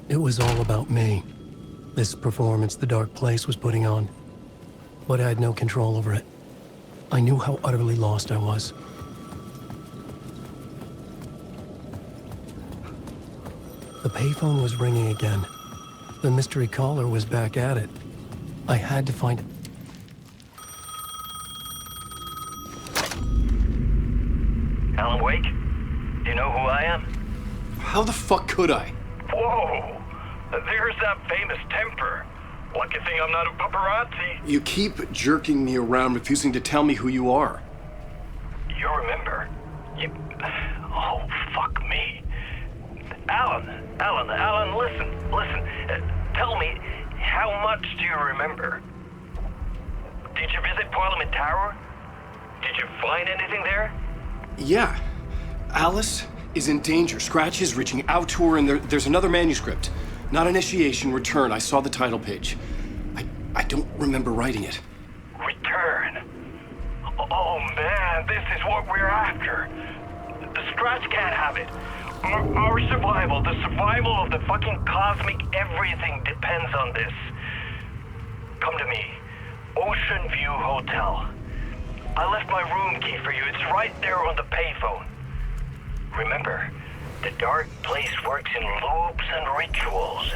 It was all about me. This performance the dark place was putting on. But I had no control over it. I knew how utterly lost I was. The payphone was ringing again. The mystery caller was back at it. I had to find... Alan Wake? Do you know who I am? How the fuck could I? Whoa! There's that famous temper. Lucky thing I'm not a paparazzi. You keep jerking me around, refusing to tell me who you are. You remember? Oh, fuck me. Alan, listen. Tell me, how much do you remember? Did you visit Parliament Tower? Did you find anything there? Yeah. Alice is in danger. Scratch is reaching out to her, and there's another manuscript. Not initiation, return. I saw the title page. I don't remember writing it. Return? Oh man, this is what we're after. The Scratch can't have it. Our survival, the survival of the fucking cosmic everything depends on this. Come to me. Ocean View Hotel. I left my room key for you. It's right there on the payphone. Remember, the dark place works in loops and rituals.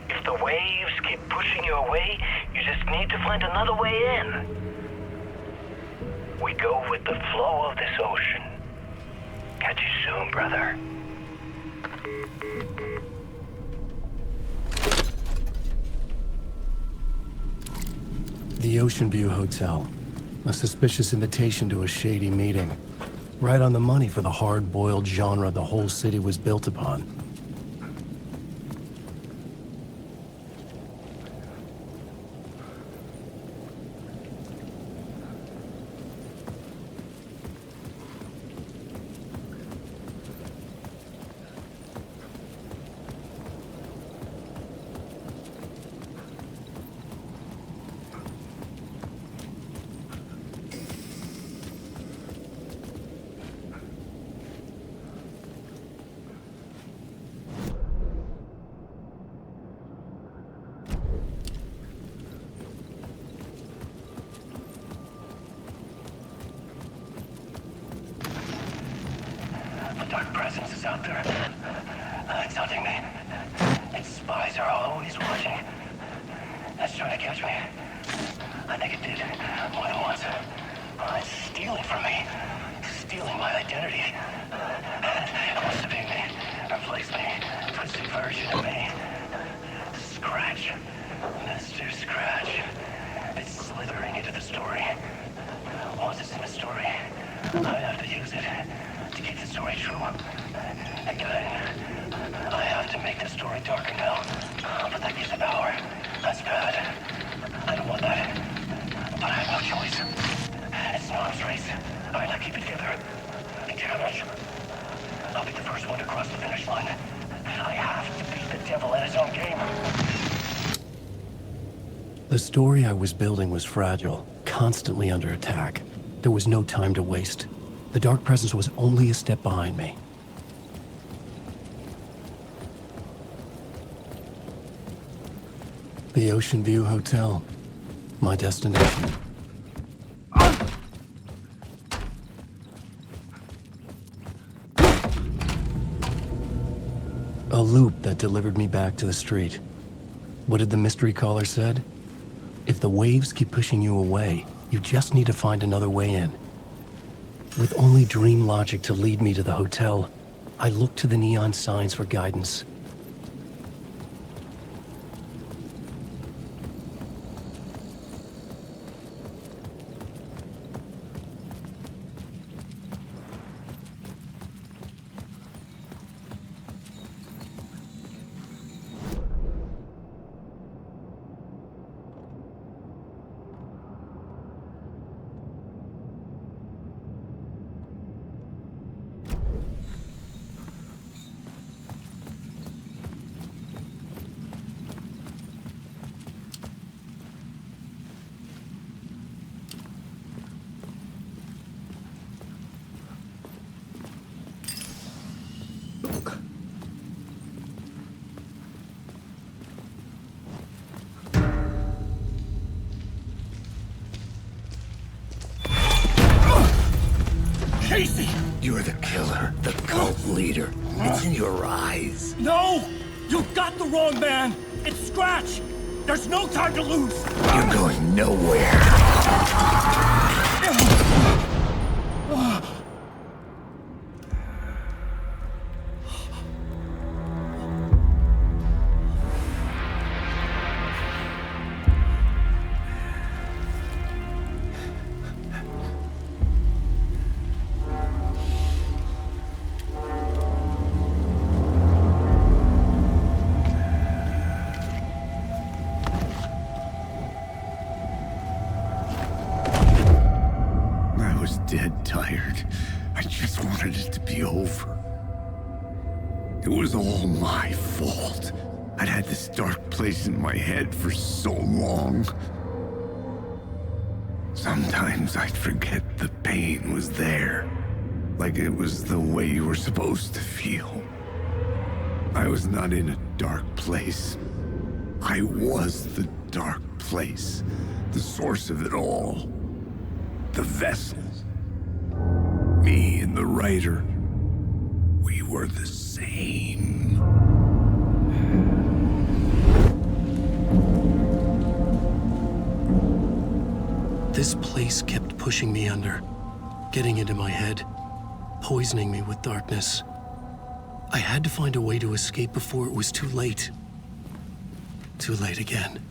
If the waves keep pushing you away, you just need to find another way in. We go with the flow of this ocean. Catch you soon, brother. The Ocean View Hotel. A suspicious invitation to a shady meeting. Right on the money for the hard-boiled genre the whole city was built upon. Dark presence is out there. It's hunting me. Its spies are always watching. It's trying to catch me. I think it did more than once. It's stealing from me. Stealing my identity. It wants to be me. Replace me. Twisted version of me. Scratch. Mr. Scratch. It's slithering into the story. Once it's in the story, I have to use it to keep the story true. Again, I have to make the story darker now. But that gives it power. That's bad. I don't want that. But I have no choice. It's an arms race. I gotta keep it together. Damage. I'll be the first one to cross the finish line. I have to beat the devil at his own game. The story I was building was fragile, constantly under attack. There was no time to waste. The dark presence was only a step behind me. The Ocean View Hotel. My destination. A loop that delivered me back to the street. What did the mystery caller said? If the waves keep pushing you away, you just need to find another way in. With only dream logic to lead me to the hotel, I looked to the neon signs for guidance. Casey! You're the killer, the cult leader. It's in your eyes. No! You got the wrong man! It's Scratch! There's no time to lose! You're going nowhere. I was dead tired. I just wanted it to be over. It was all my fault. I'd had this dark place in my head for so long. Sometimes I'd forget the pain was there. Like it was the way you were supposed to feel. I was not in a dark place. I was the dark place. The source of it all. The vessel. Me and the writer. We were the same. This place kept pushing me under, getting into my head, poisoning me with darkness. I had to find a way to escape before it was too late. Too late again.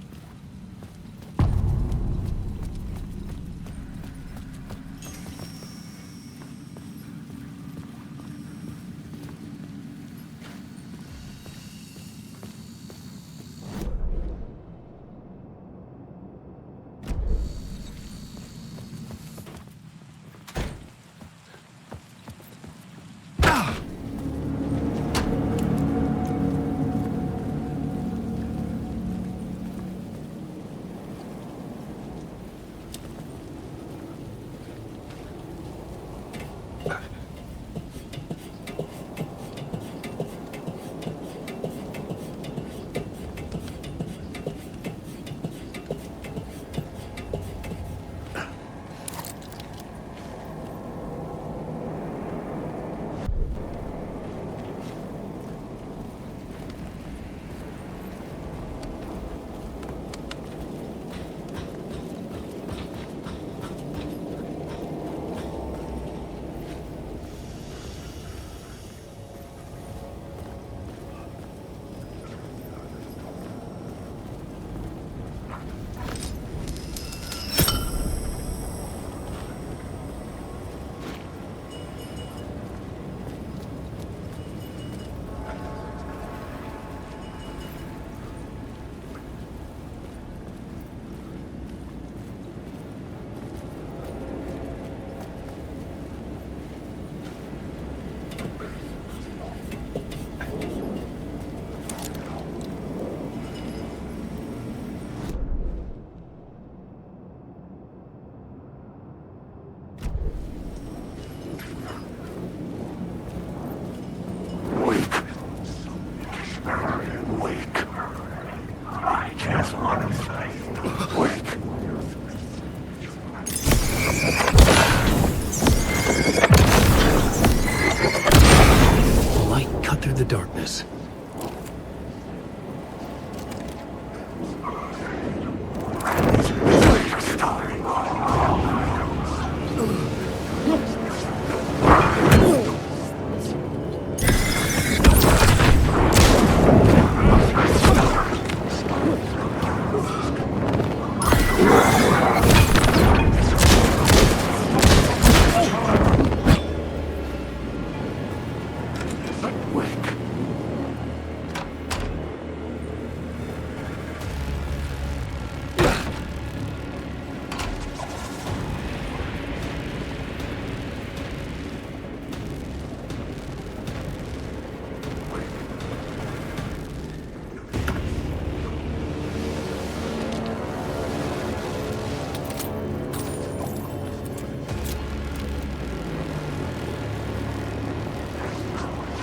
The darkness.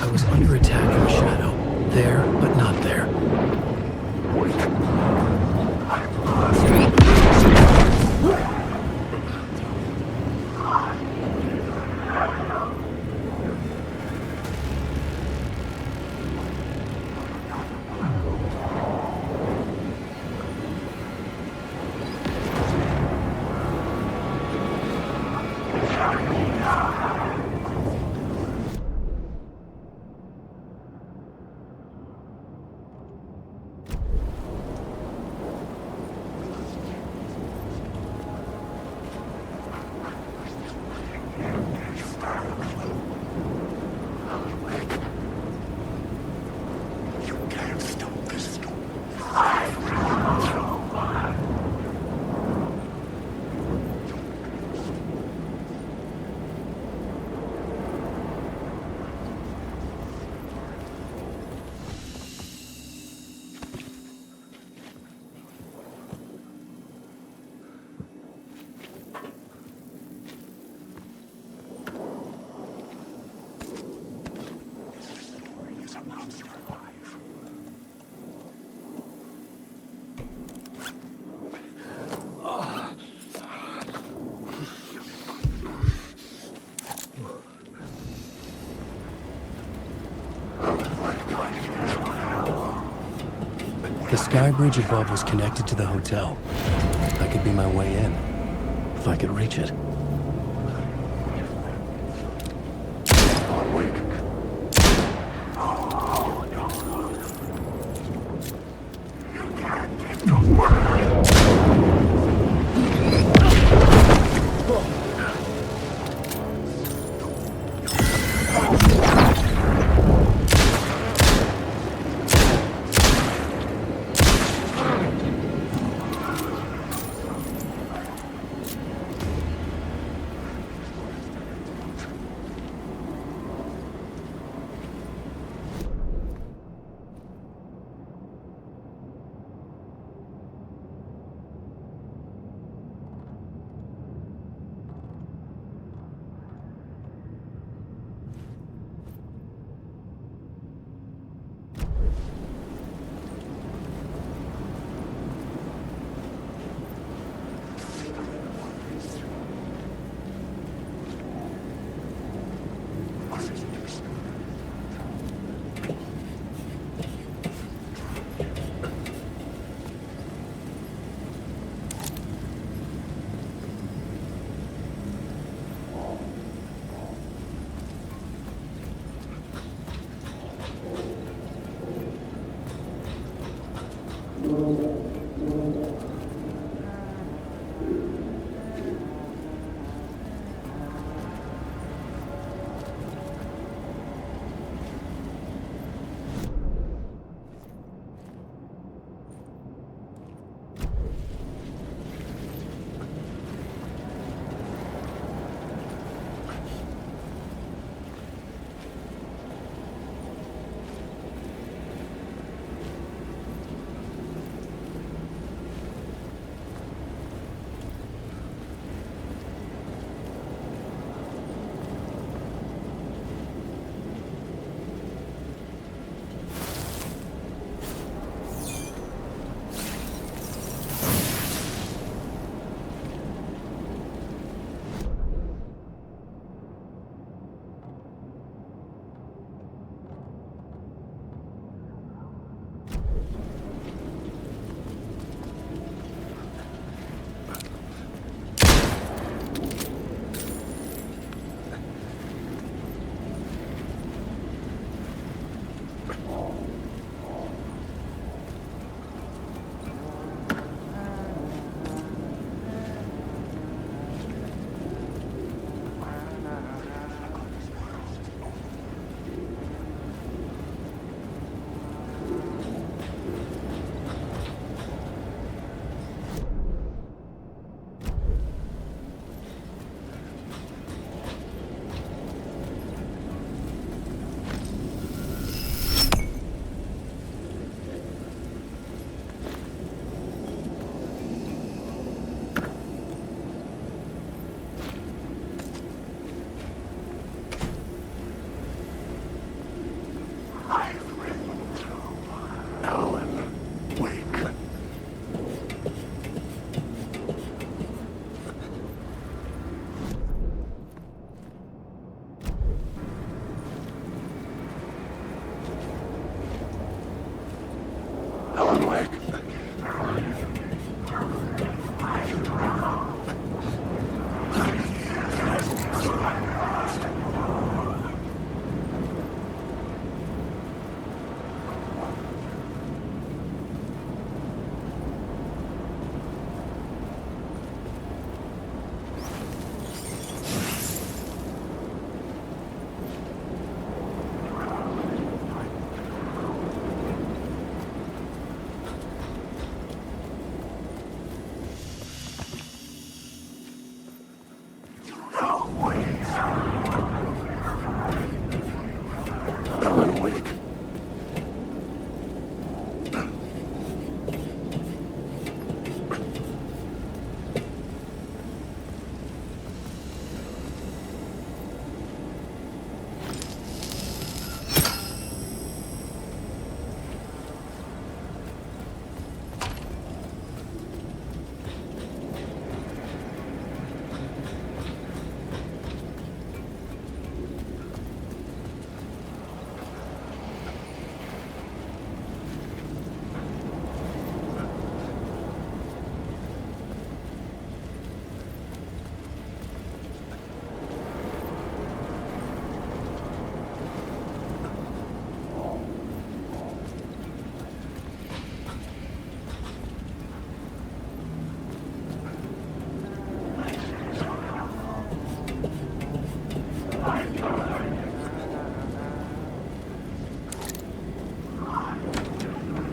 I was under attack in the shadow. There, but not there. The sky bridge above was connected to the hotel. That could be my way in, if I could reach it.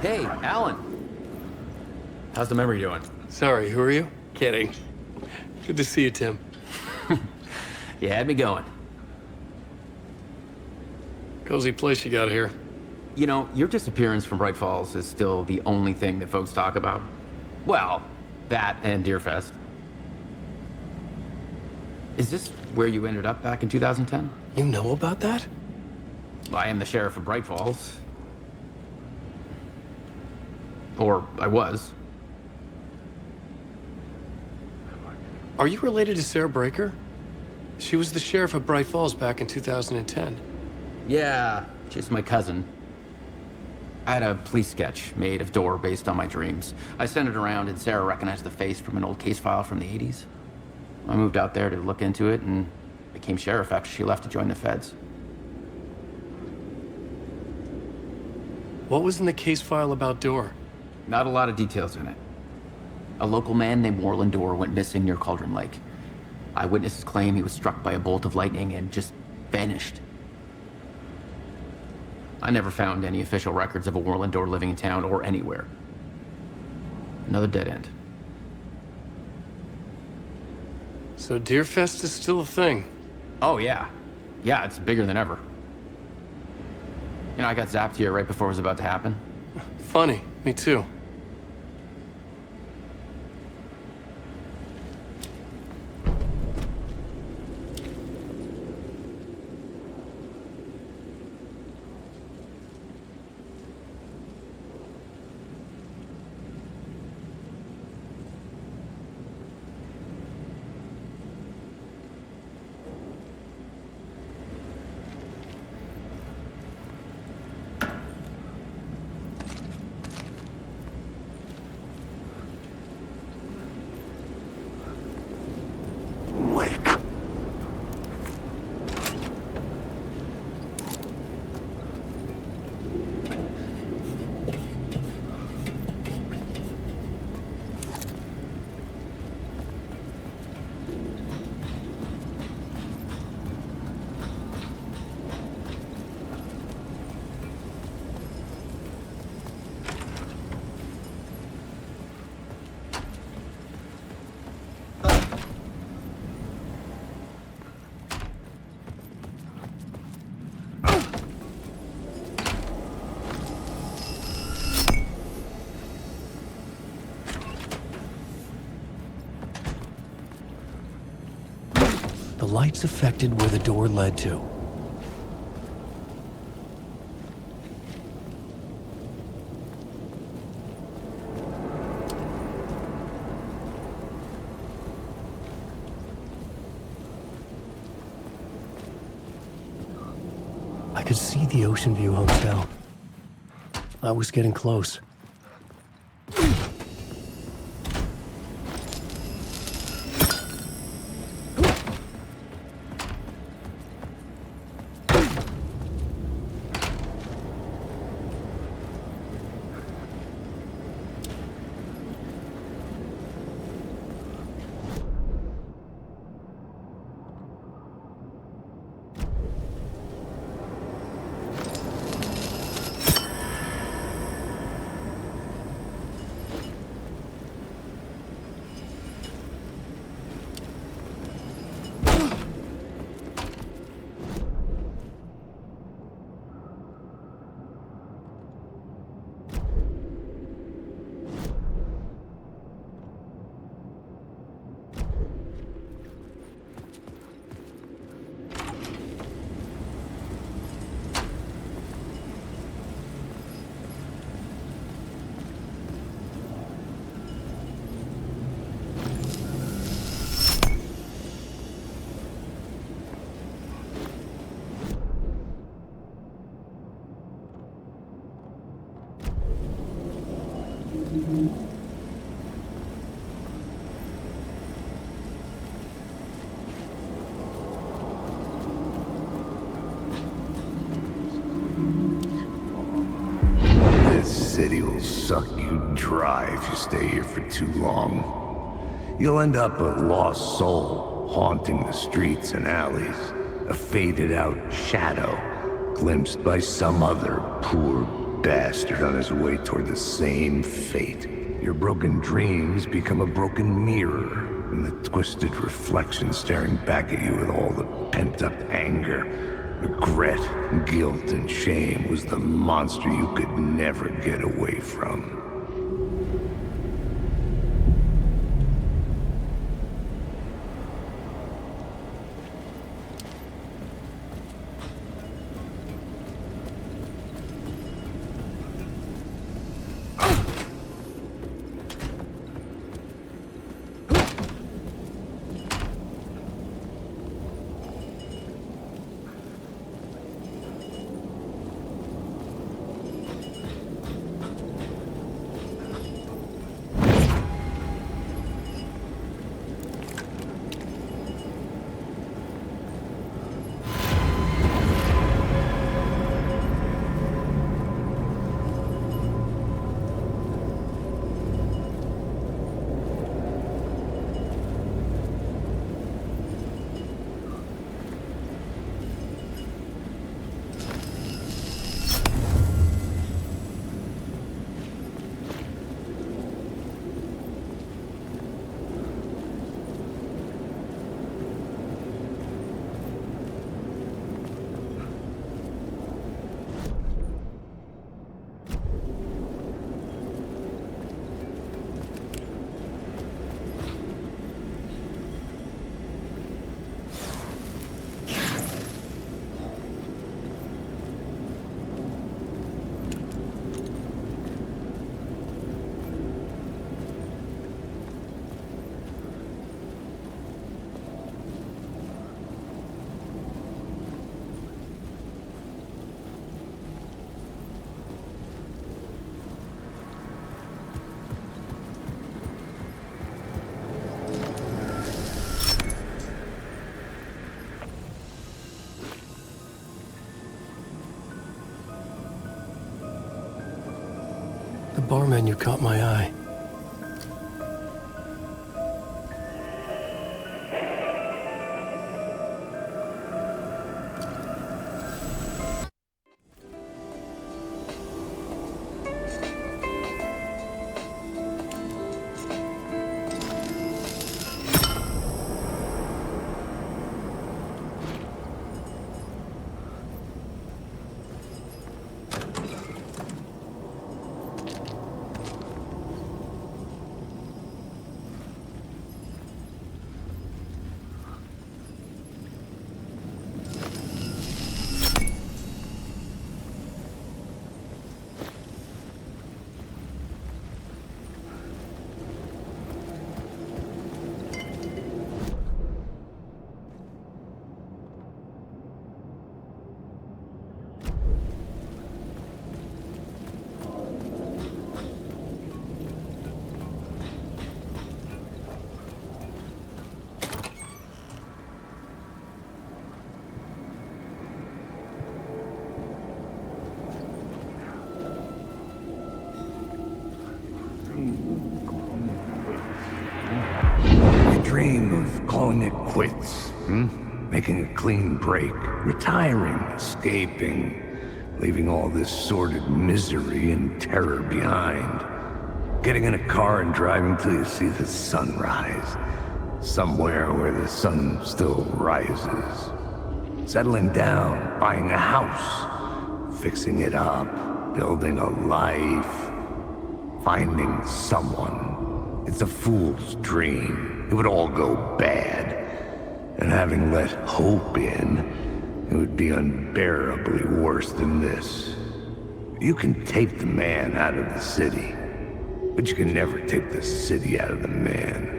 Hey, Alan. How's the memory doing? Sorry, who are you? Kidding. Good to see you, Tim. You had me going. Cozy place you got here. You know, your disappearance from Bright Falls is still the only thing that folks talk about. Well, that and Deerfest. Is this where you ended up back in 2010? You know about that? I am the sheriff of Bright Falls. Or I was. Are you related to Sarah Breaker? She was the sheriff of Bright Falls back in 2010. Yeah, she's my cousin. I had a police sketch made of Dor based on my dreams. I sent it around and Sarah recognized the face from an old case file from the 80s. I moved out there to look into it and became sheriff after she left to join the feds. What was in the case file about Dor? Not a lot of details in it. A local man named Warland Dor went missing near Cauldron Lake. Eyewitnesses claim he was struck by a bolt of lightning and just vanished. I never found any official records of a Warland Dor living in town or anywhere. Another dead end. So Deerfest is still a thing. Oh, yeah. Yeah, it's bigger than ever. You know, I got zapped here right before it was about to happen. Funny, me too. The lights affected where the door led to. I could see the Ocean View Hotel. I was getting close. This city will suck you dry if you stay here for too long. You'll end up a lost soul, haunting the streets and alleys. A faded-out shadow, glimpsed by some other poor bastard on his way toward the same fate. Your broken dreams become a broken mirror, and the twisted reflection staring back at you with all the pent-up anger, regret, guilt, and shame was the monster you could never get away from. The bar menu caught my eye. Dream of calling it quits, making a clean break, retiring, escaping, leaving all this sordid misery and terror behind. Getting in a car and driving till you see the sun rise, somewhere where the sun still rises. Settling down, buying a house, fixing it up, building a life, finding someone. It's a fool's dream. It would all go bad. And having let hope in, it would be unbearably worse than this. You can take the man out of the city, but you can never take the city out of the man.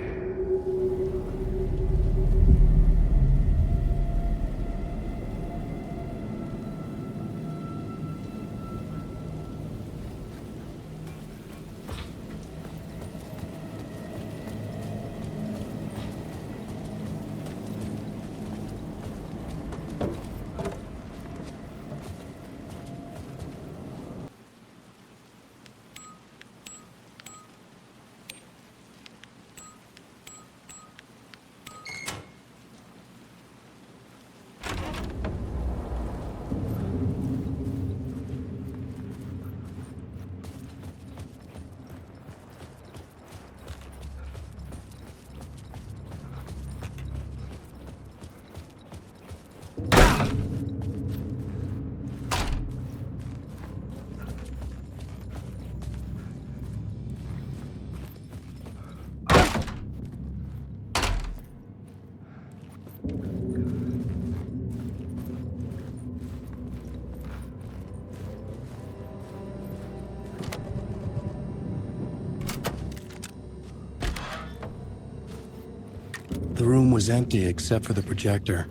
The room was empty except for the projector.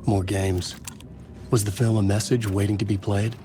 More games. Was the film a message waiting to be played?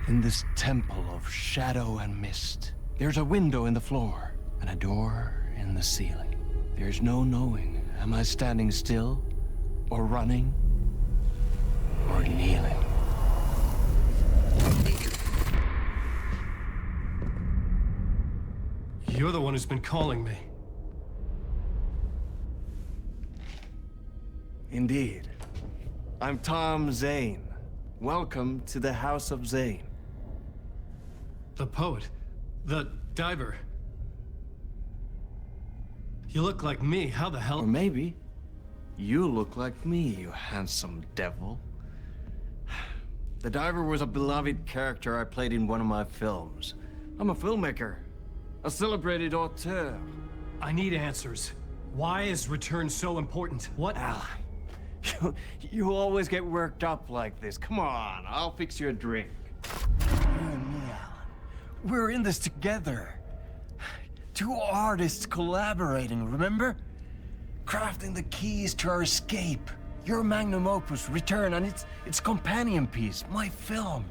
In this temple of shadow and mist, there's a window in the floor and a door in the ceiling. There's no knowing, am I standing still, or running, or kneeling? You're the one who's been calling me. Indeed. I'm Tom Zane. Welcome to the House of Zane. The poet. The diver. You look like me. How the Or hell? maybe you look like me, you handsome devil. The diver was a beloved character I played in one of my films. I'm a filmmaker, a celebrated auteur. I need answers. Why is return so important? What? Alan, you always get worked up like this. Come on, I'll fix you a drink. You and me, Alan. We're in this together. Two artists collaborating, remember? Crafting the keys to our escape. Your magnum opus, Return, and its companion piece, my film.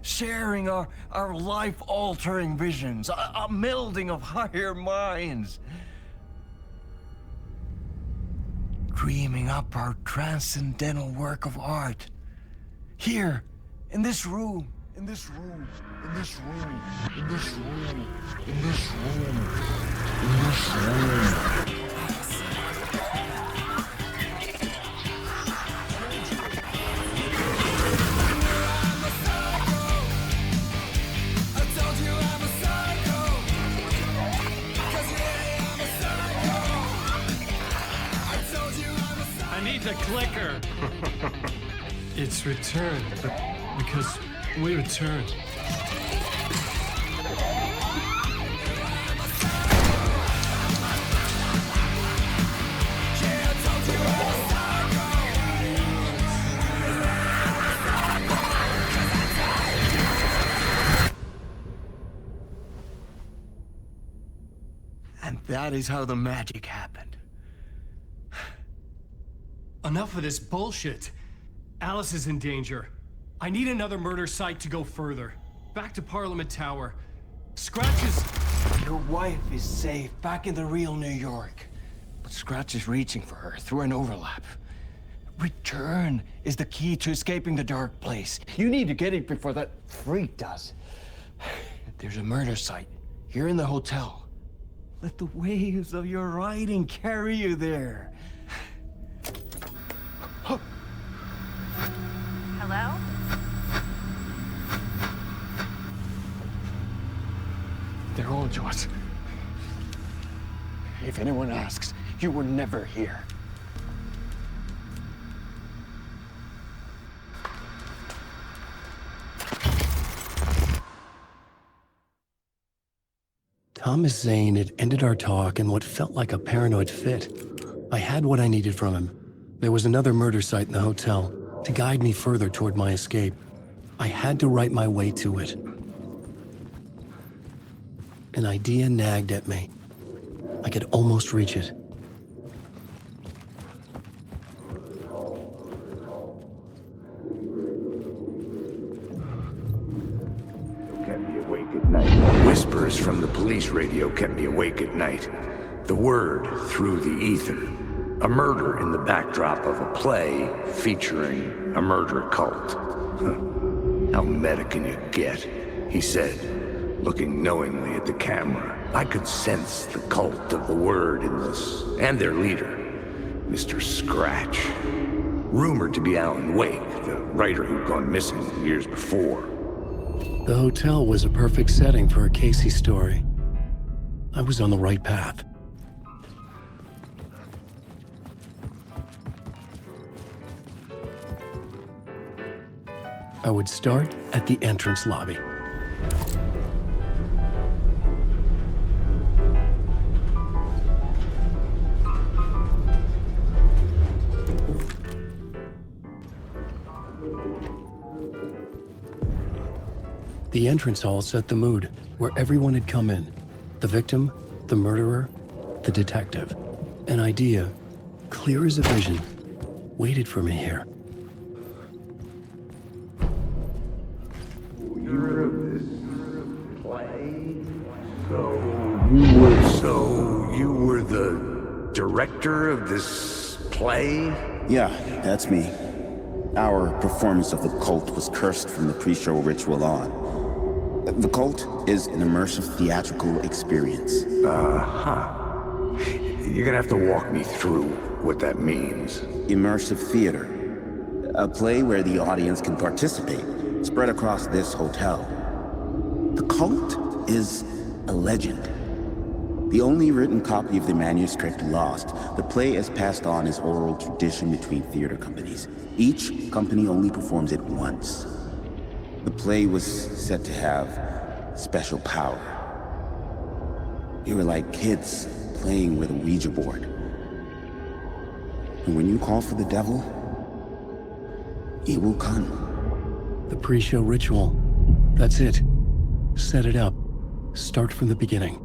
Sharing our life-altering visions, a melding of higher minds. Dreaming up our transcendental work of art. Here, in this room, in this room, in this room, in this room, in this room, in this room. I need the clicker. It's return, but because we return. And that is how the magic happened. Enough of this bullshit. Alice is in danger. I need another murder site to go further. Back to Parliament Tower. Scratch is... Your wife is safe, back in the real New York. But Scratch is reaching for her through an overlap. Return is the key to escaping the dark place. You need to get it before that freak does. There's a murder site here in the hotel. Let the waves of your writing carry you there. Hello? They're all yours. If anyone asks, you were never here. Thomas Zane had ended our talk in what felt like a paranoid fit. I had what I needed from him. There was another murder site in the hotel to guide me further toward my escape. I had to write my way to it. An idea nagged at me. I could almost reach it. Kept me awake at night. whispers from the police radio kept me awake at night. The word through the ether. A murder in the backdrop of a play featuring a murder cult. How meta can you get? He said, looking knowingly at the camera. I could sense the cult of the word in this, and their leader, Mr. Scratch. Rumored to be Alan Wake, the writer who'd gone missing years before. The hotel was a perfect setting for a Casey story. I was on the right path. I would start at the entrance lobby. The entrance hall set the mood, where everyone had come in. The victim, the murderer, the detective. An idea, clear as a vision, waited for me here. You're of this play? So you were the director of this play? Yeah, that's me. Our performance of the cult was cursed from the pre-show ritual on. The cult is an immersive theatrical experience. You're gonna have to walk me through what that means. Immersive theater. A play where the audience can participate, spread across this hotel. The cult is a legend. The only written copy of the manuscript lost, the play is passed on as oral tradition between theater companies. Each company only performs it once. The play was said to have special power. We were like kids playing with a Ouija board. And when you call for the devil, he will come. The pre-show ritual. That's it. Set it up. Start from the beginning.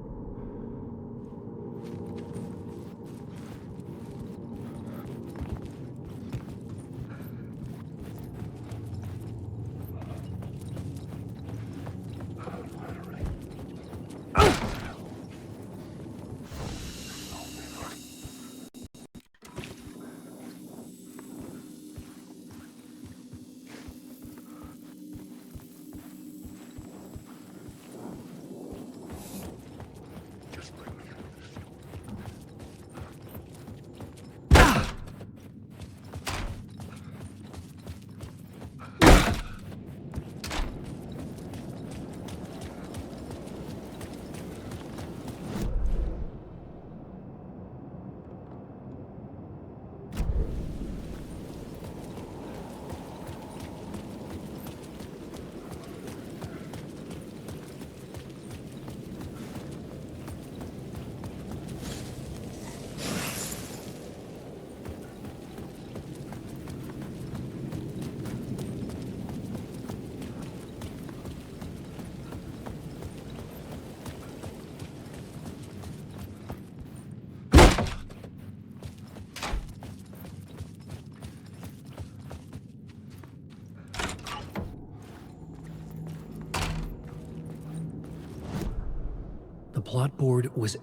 The plot board was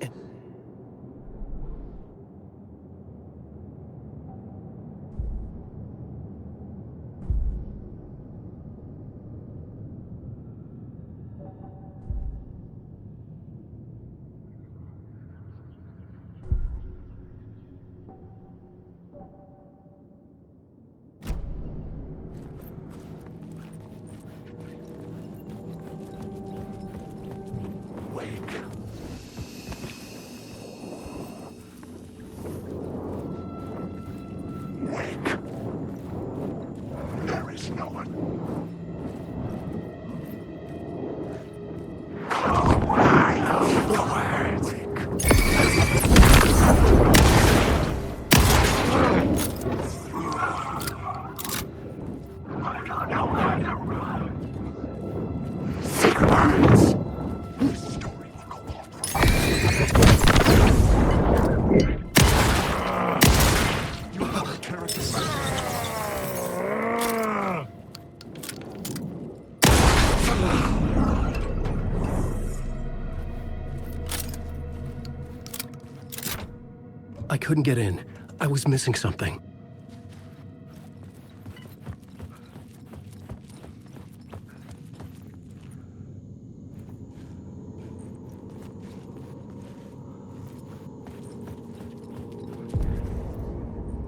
couldn't get in. I was missing something.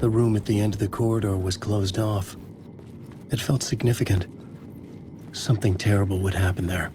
The room at the end of the corridor was closed off. It felt significant. Something terrible would happen there.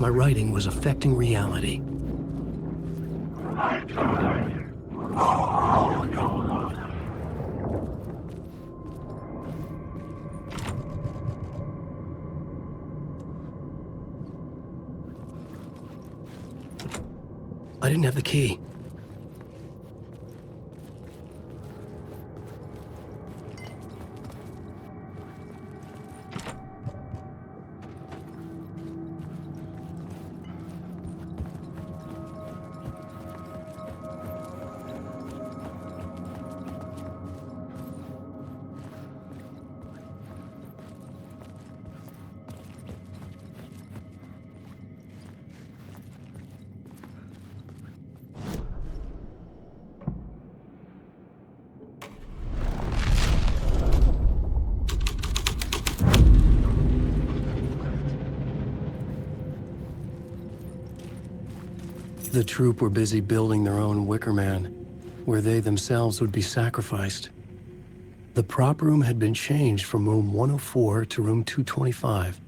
My writing was affecting reality. I didn't have the key. The troop were busy building their own Wicker Man, where they themselves would be sacrificed. The prop room had been changed from room 104 to room 225.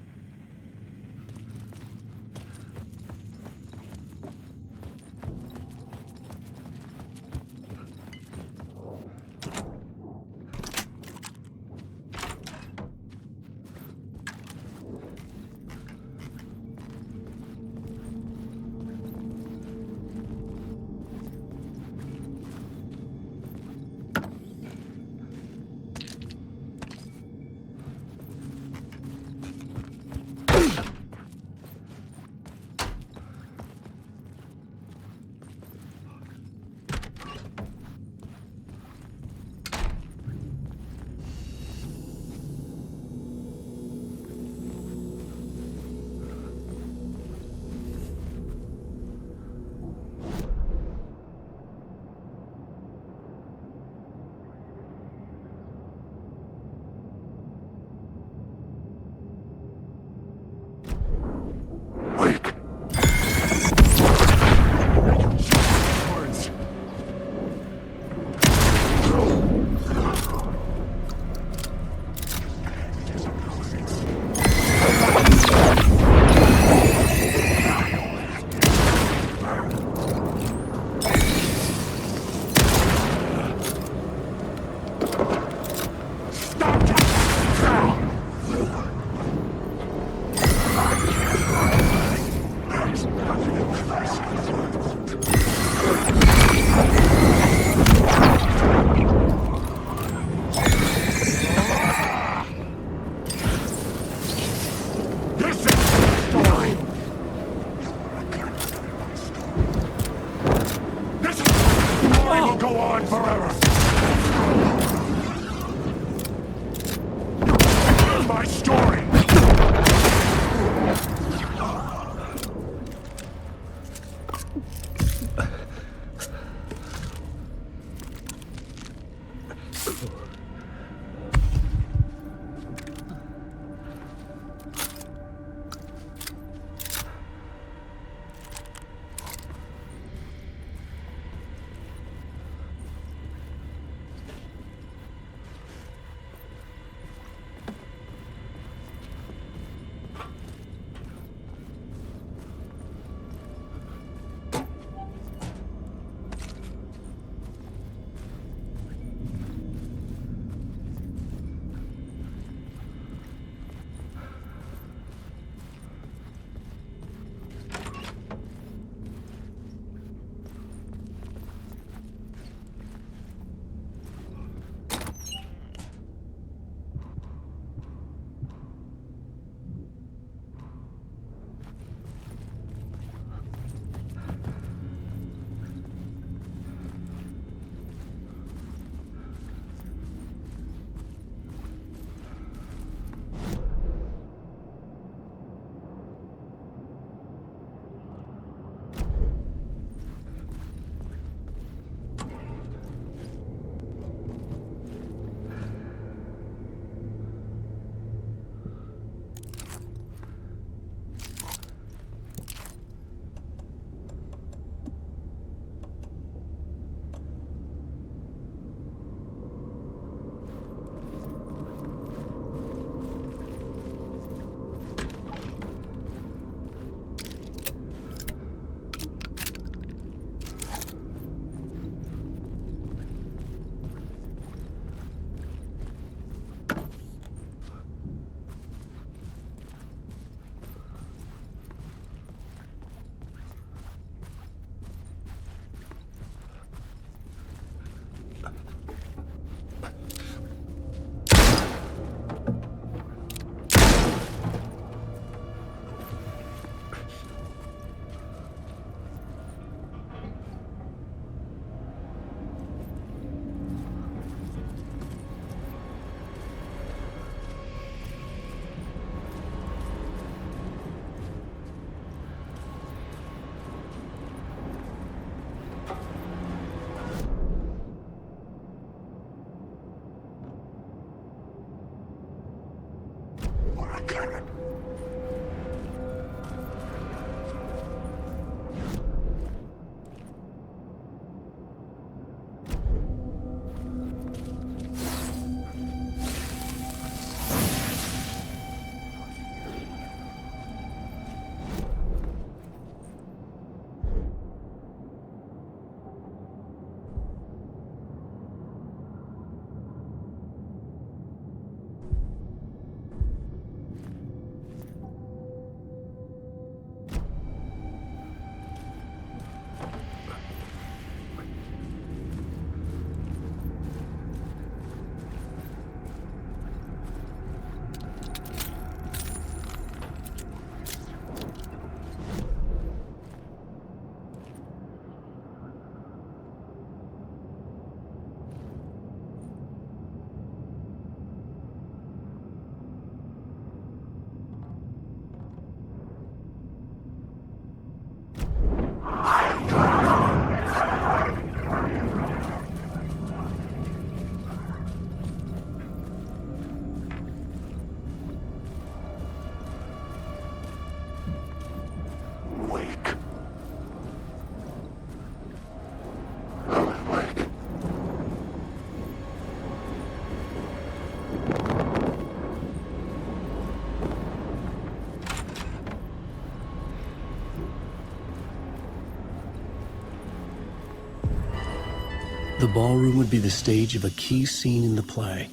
The ballroom would be the stage of a key scene in the play.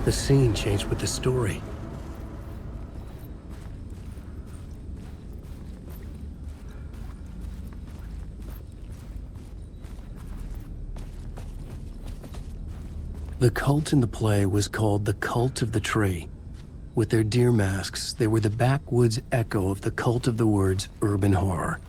The scene changed with the story. The cult in the play was called the Cult of the Tree. With their deer masks, they were the backwoods echo of the cult of the word's urban horror.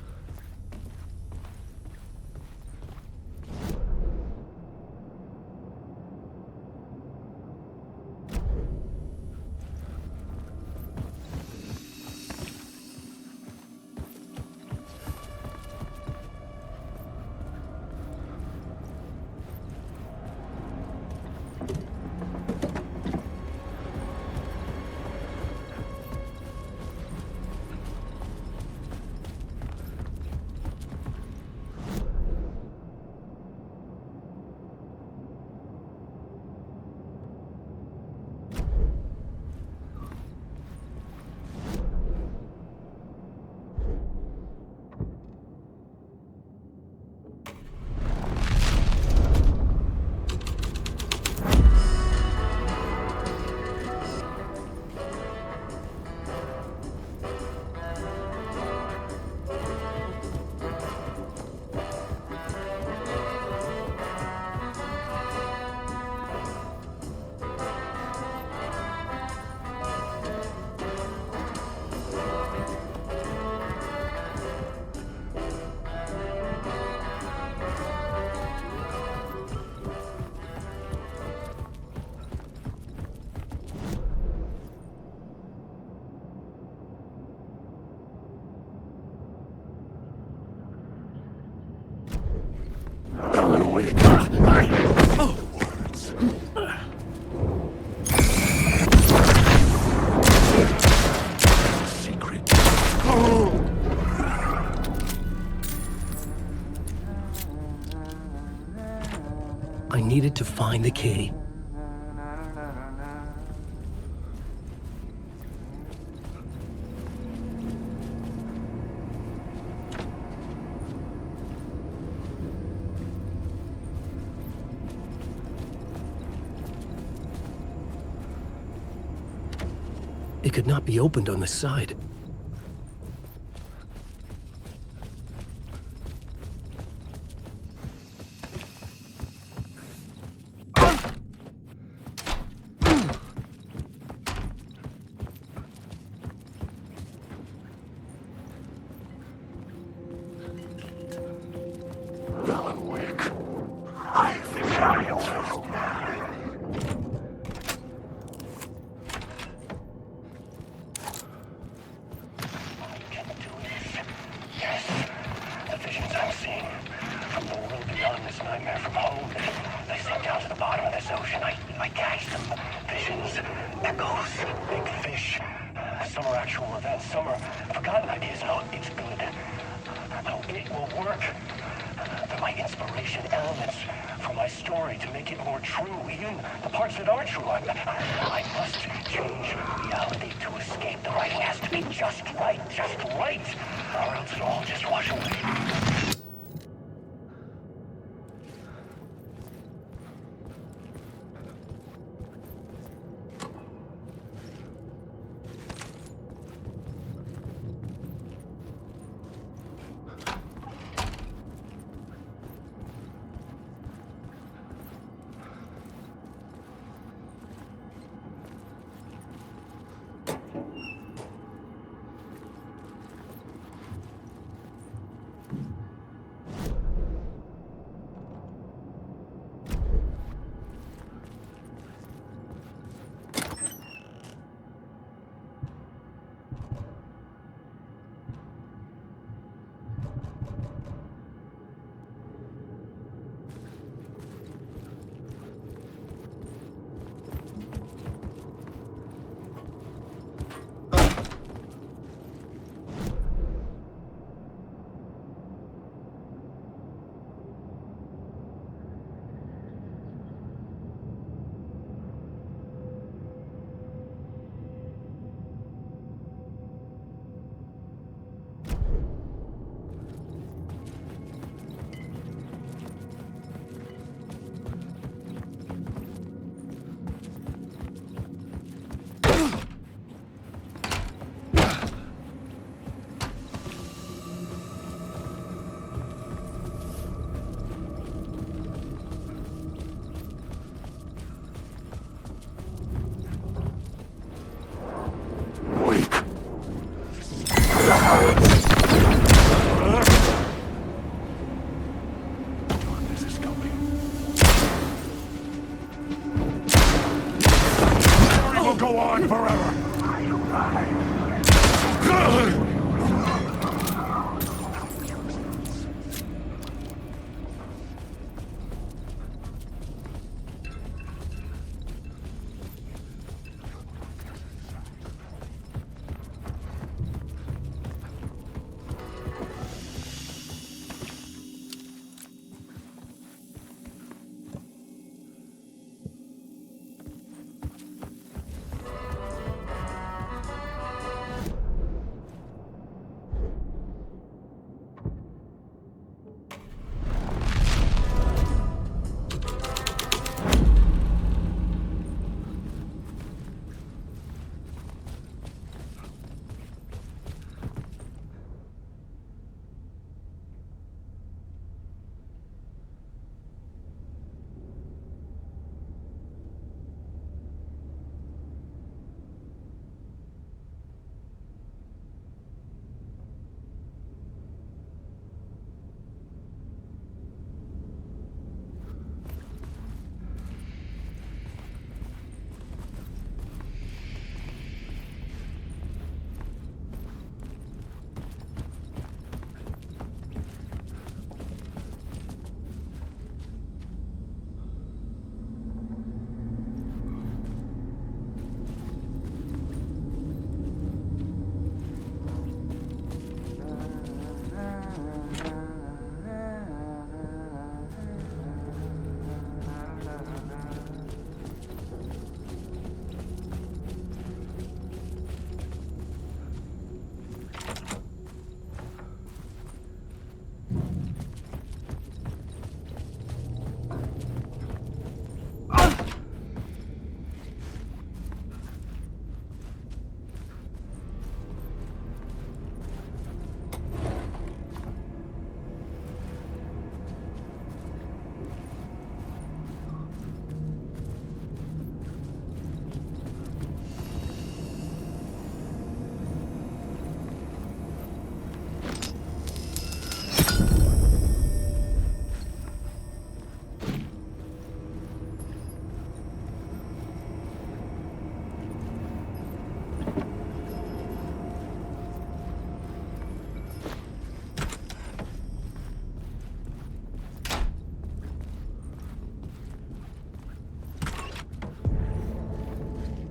I needed to find the key. It could not be opened on the side.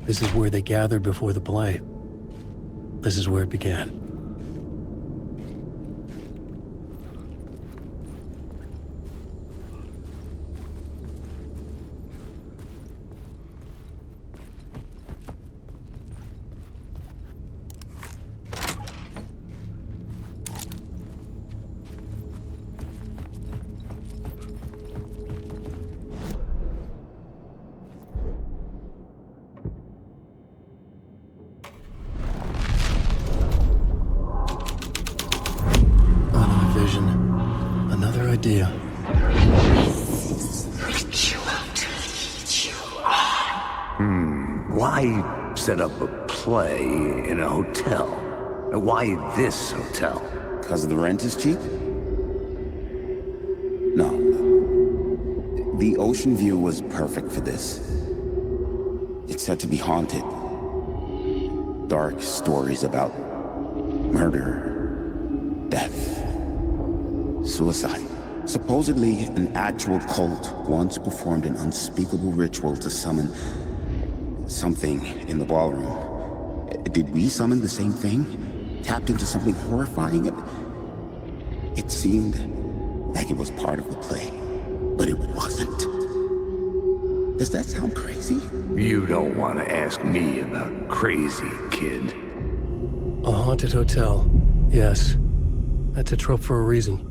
This is where they gathered before the play. This is where it began. Another idea. Why set up a play in a hotel? Why this hotel? Because the rent is cheap? No. The ocean view was perfect for this. It's said to be haunted. Dark stories about murder, death, suicide. Supposedly, an actual cult once performed an unspeakable ritual to summon something in the ballroom. Did we summon the same thing? Tapped into something horrifying? It seemed like it was part of the play, but it wasn't. Does that sound crazy? You don't want to ask me about crazy, kid. A haunted hotel. Yes. That's a trope for a reason.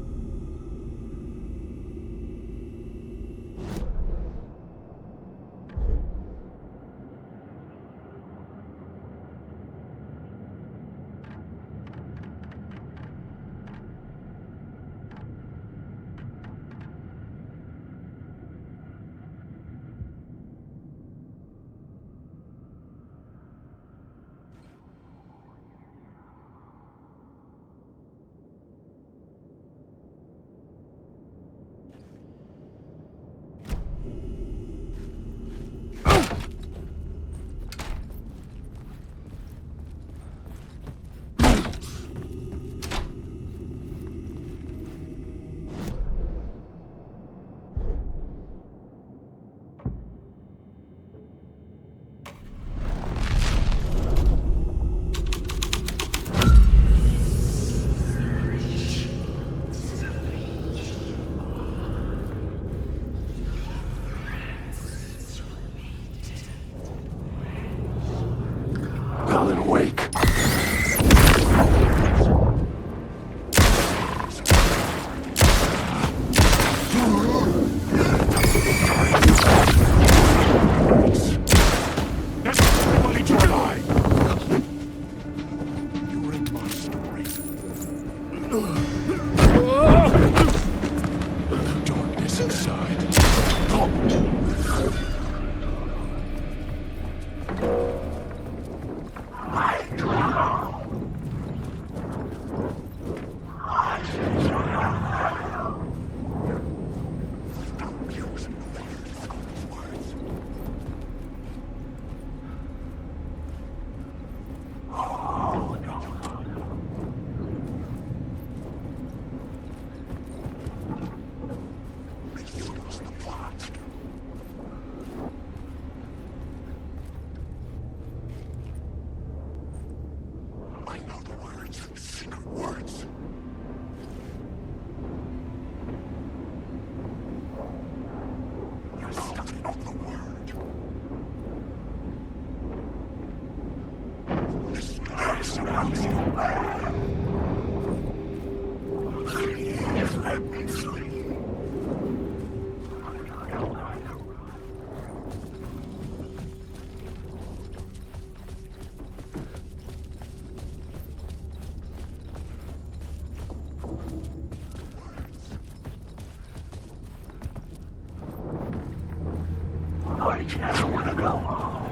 I just want to go home.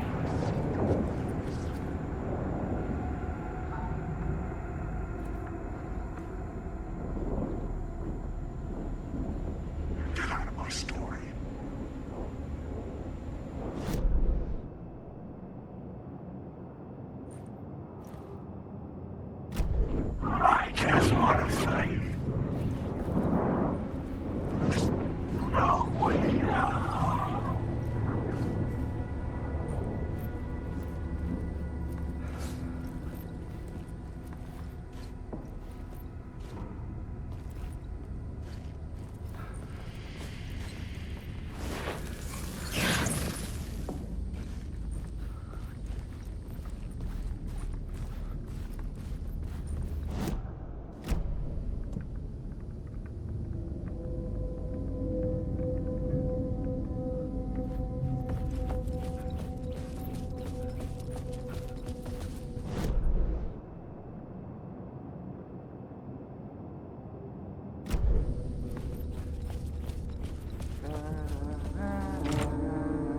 Get out of my story. I just want to say. No way out.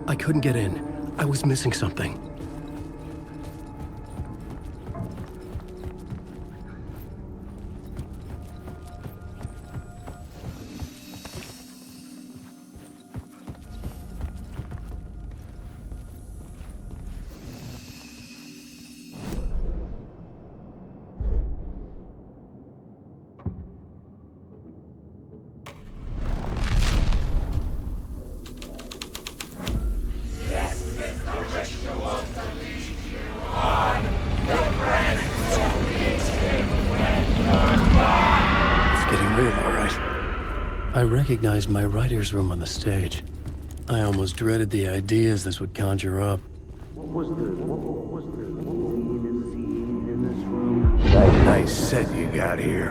I couldn't get in. I was missing something. I recognized my writer's room on the stage. I almost dreaded the ideas this would conjure up. What was the scene in this room? Nice set you got here.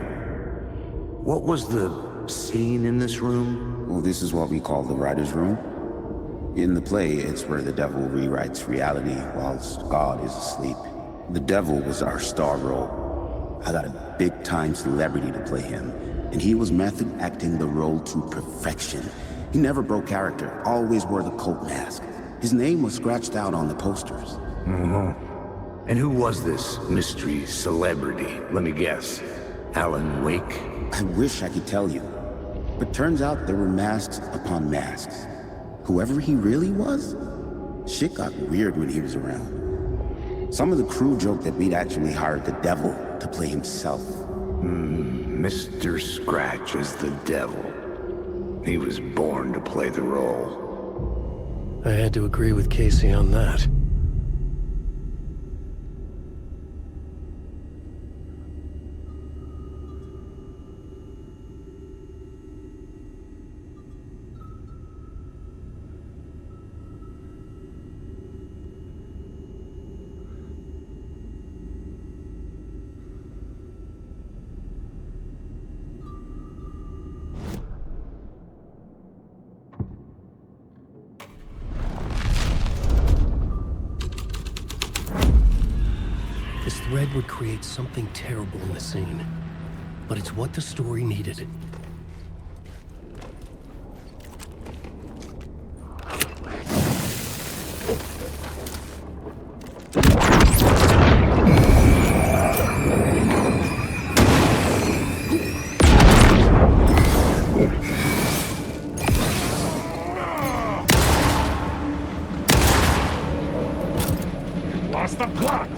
What was the scene in this room? Well, this is what we call the writer's room. In the play, it's where the devil rewrites reality whilst God is asleep. The devil was our star role. I got a big-time celebrity to play him, and he was method acting the role to perfection. He never broke character, always wore the cult mask. His name was scratched out on the posters. And who was this mystery celebrity? Let me guess. Alan Wake? I wish I could tell you, but turns out there were masks upon masks. Whoever he really was, shit got weird when he was around. Some of the crew joked that we'd actually hired the devil to play himself. Mr. Scratch is the devil. He was born to play the role. I had to agree with Casey on that. This thread would create something terrible in the scene, but it's what the story needed. Lost the plot!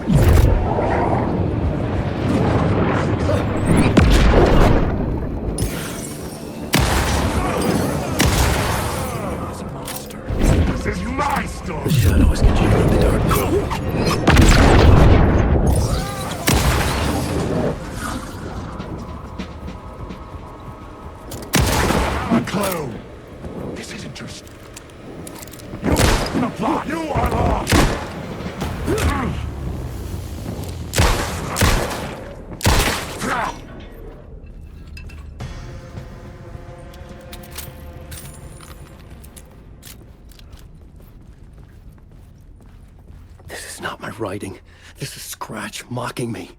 This is my story! The shadow is congealed in the dark. A clue! This isn't just... You lost the plot! You are lost! writing. This is Scratch mocking me.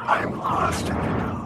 I'm lost in the dark.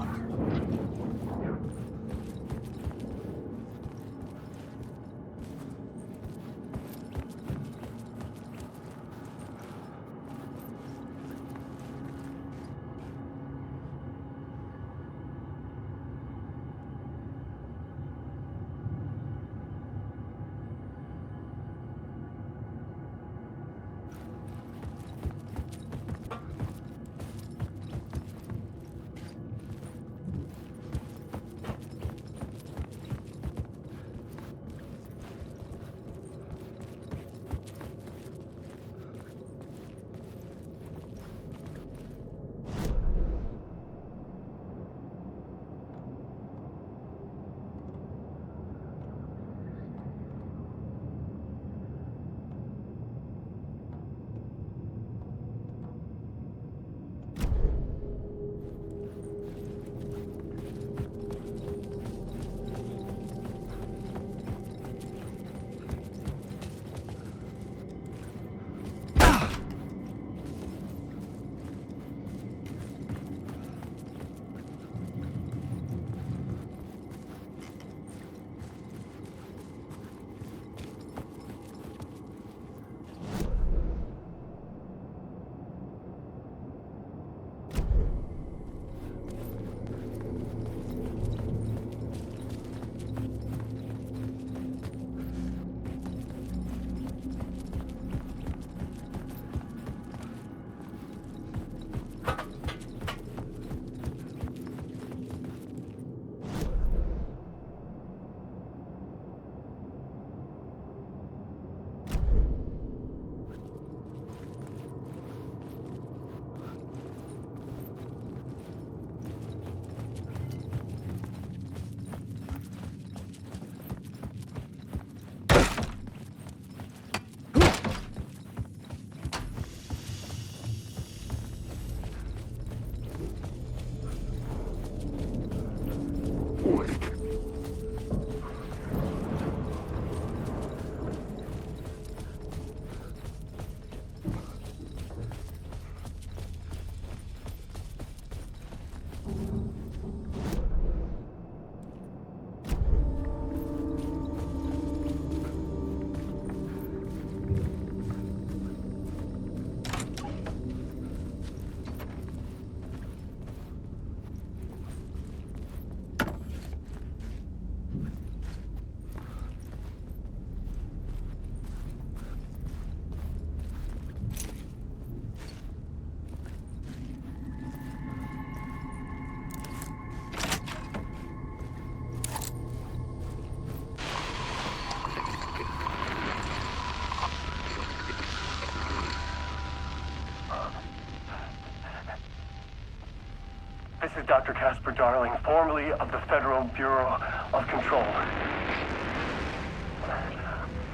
This is Dr. Casper Darling, formerly of the Federal Bureau of Control.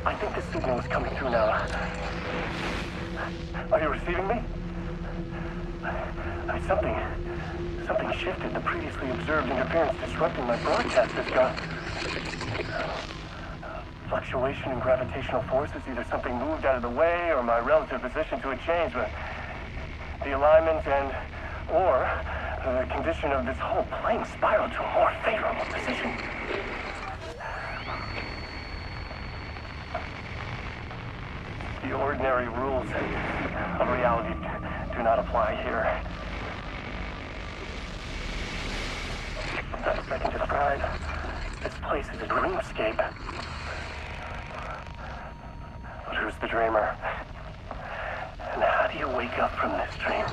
I think the signal is coming through now. Are you receiving me? Something shifted. The previously observed interference disrupting my broadcast has got... Fluctuation in gravitational forces. Either something moved out of the way or my relative position to it changed, but the alignment or the condition of this whole plane spiraled to a more favorable position. The ordinary rules of reality do not apply here. Best I can describe this place as a dreamscape. But who's the dreamer? And how do you wake up from this dream?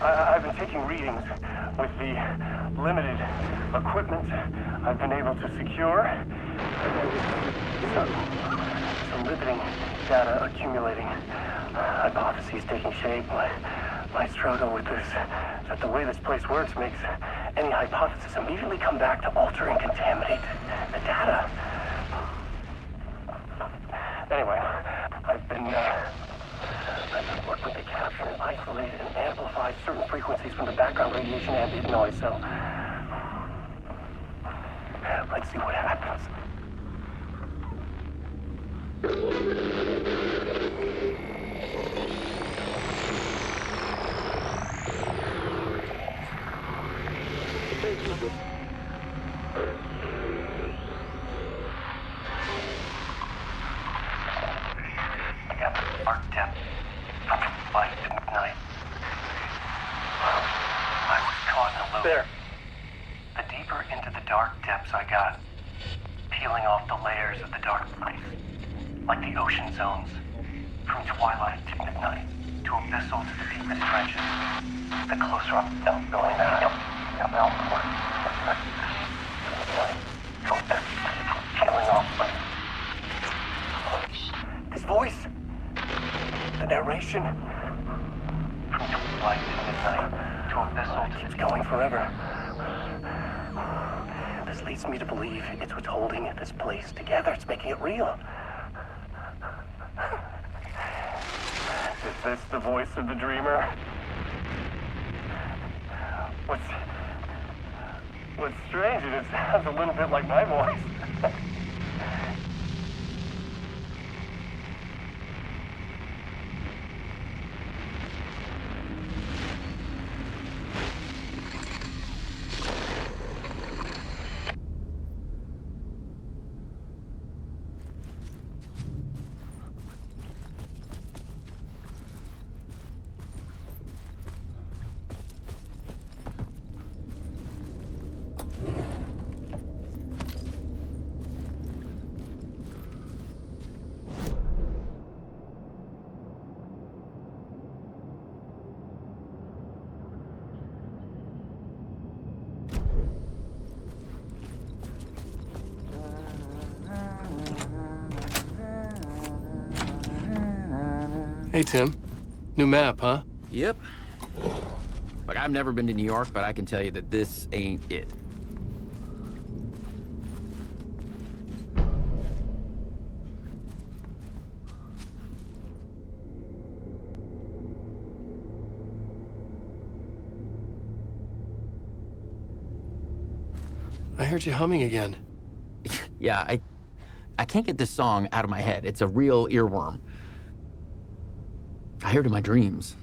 I've been taking readings with the limited equipment I've been able to secure. Some limiting data accumulating. Hypotheses taking shape. My struggle with this is that the way this place works makes any hypothesis immediately come back to alter and contaminate the data. Anyway, I've been working with the capture and isolate and amplify certain frequencies from the background radiation ambient noise, so let's see what happens. There. The deeper into the dark depths I got, peeling off the layers of the dark night, like the ocean zones, from twilight to midnight, to abyssal to the deepest trenches. The closer I'm going now. Peeling off. This voice, the narration, from twilight to midnight. It's going forever. This leads me to believe it's what's holding this place together. It's making it real. Is this the voice of the dreamer? What's strange is it sounds a little bit like my voice. Hey, Tim. New map, huh? Yep. Like, I've never been to New York, but I can tell you that this ain't it. I heard you humming again. Yeah, I can't get this song out of my head. It's a real earworm. I hear it in my dreams.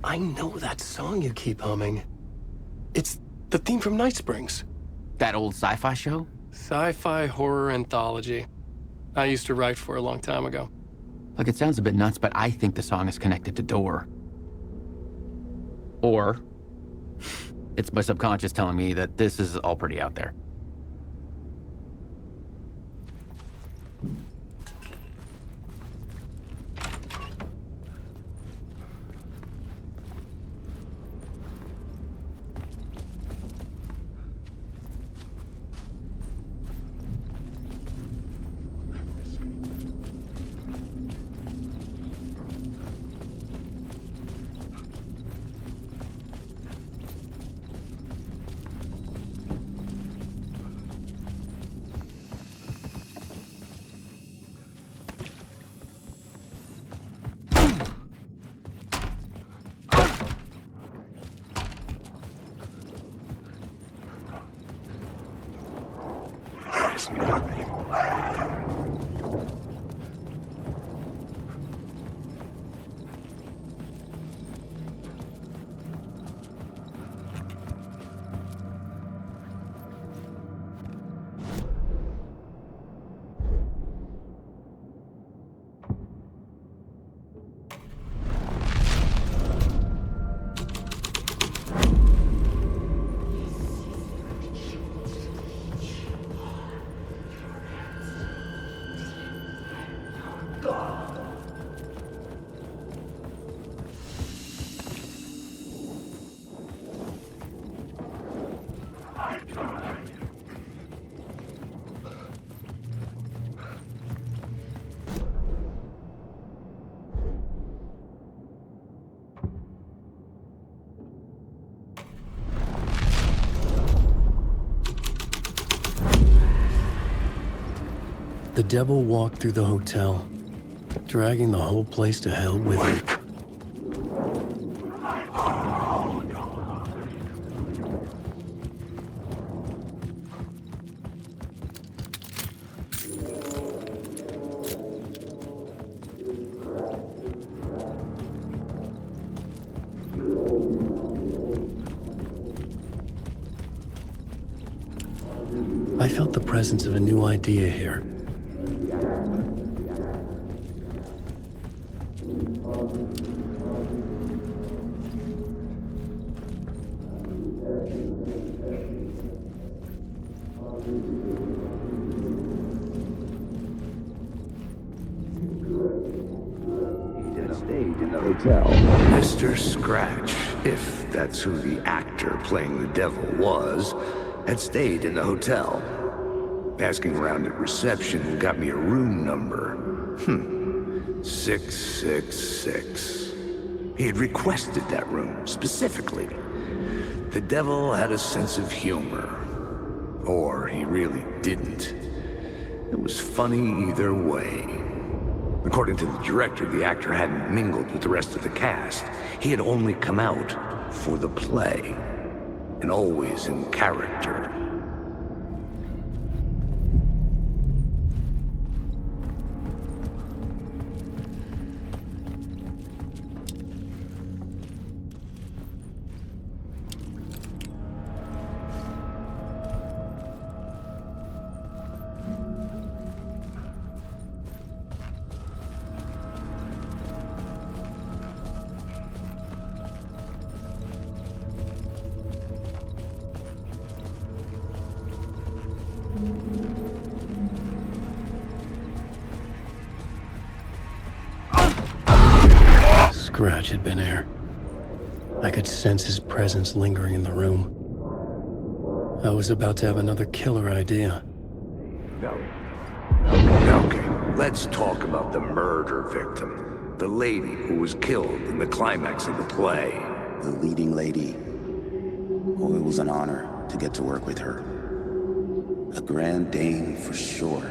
I know that song you keep humming. It's the theme from Night Springs. That old sci-fi show? Sci-fi horror anthology. I used to write for a long time ago. Look, it sounds a bit nuts, but I think the song is connected to Door. Or it's my subconscious telling me that this is all pretty out there. this. The devil walked through the hotel, dragging the whole place to hell with him. I felt the presence of a new idea here. Stayed in the hotel. Mr. Scratch, if that's who the actor playing the devil was, had stayed in the hotel. Asking around at reception got me a room number. 666. He had requested that room, specifically. The devil had a sense of humor. Or he really didn't. It was funny either way. According to the director, the actor hadn't mingled with the rest of the cast. He had only come out for the play, and always in character. Scratch had been here. I could sense his presence lingering in the room. I was about to have another killer idea. Okay, let's talk about the murder victim. The lady who was killed in the climax of the play. The leading lady. Oh, it was an honor to get to work with her. A grand dame for sure.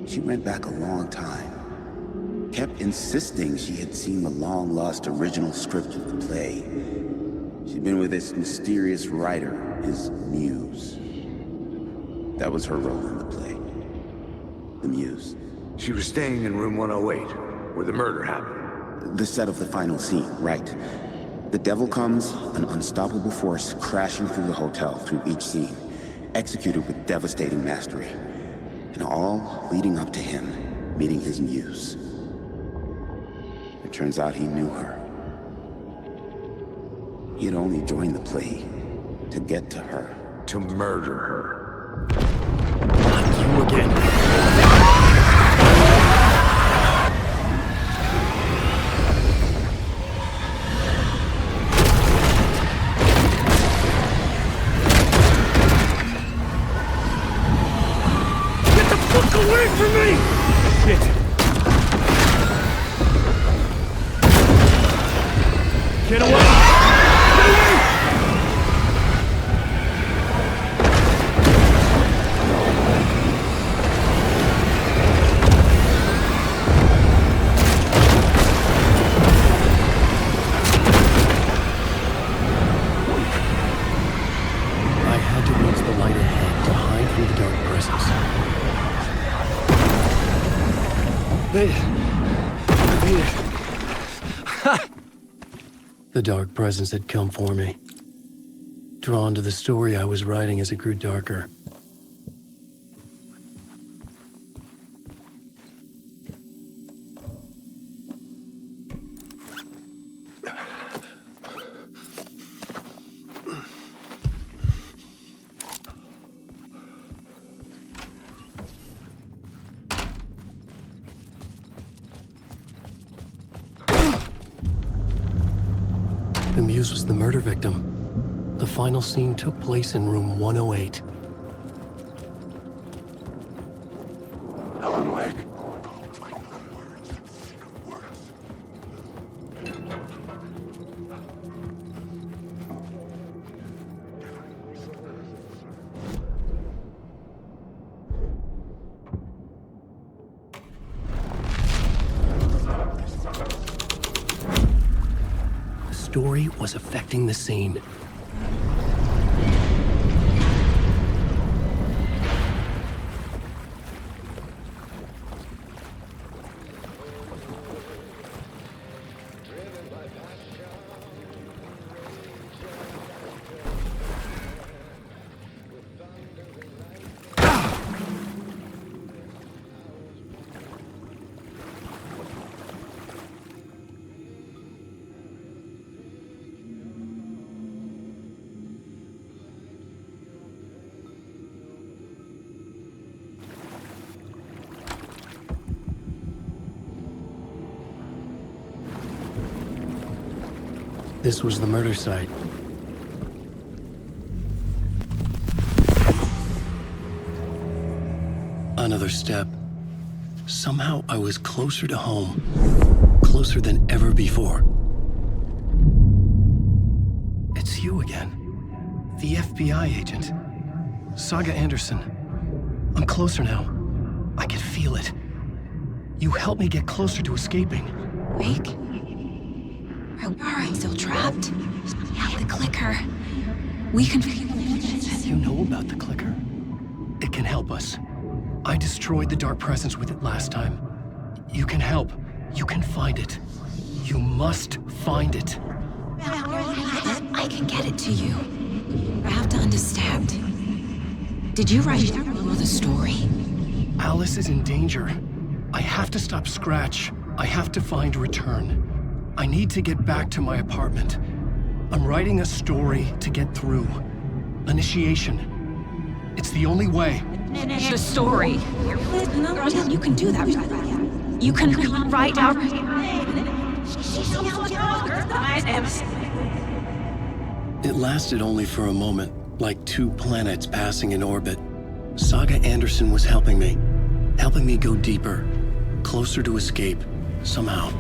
She went back a long time. Kept insisting she had seen the long-lost original script of the play. She'd been with this mysterious writer, his muse. That was her role in the play. The muse. She was staying in room 108, where the murder happened. The set of the final scene, right. The devil comes, an unstoppable force crashing through the hotel through each scene, executed with devastating mastery. And all leading up to him meeting his muse. It turns out he knew her. He had only joined the play to get to her. To murder her. Not you again. Get the fuck away from me! Shit. Get away! Get away! made it. I made it. The dark presence had come for me. Drawn to the story I was writing as it grew darker. The Muse was the murder victim. The final scene took place in room 108. Helen Lake. The story was affecting the scene. This was the murder site. Another step. Somehow I was closer to home. Closer than ever before. It's you again. The FBI agent. Saga Anderson. I'm closer now. I can feel it. You helped me get closer to escaping. Wake? Are I still trapped? Yeah, the clicker. We can... You know about the clicker? It can help us. I destroyed the dark presence with it last time. You can help. You can find it. You must find it. I can get it to you. I have to understand. Did you write the story? Alice is in danger. I have to stop Scratch. I have to find Return. I need to get back to my apartment. I'm writing a story to get through. Initiation. It's the only way. The story. You can do that. You can write out... It lasted only for a moment, like two planets passing in orbit. Saga Anderson was helping me go deeper, closer to escape, somehow.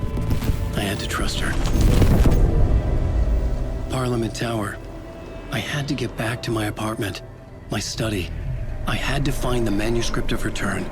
I had to trust her. Parliament Tower. I had to get back to my apartment, my study. I had to find the manuscript of Return.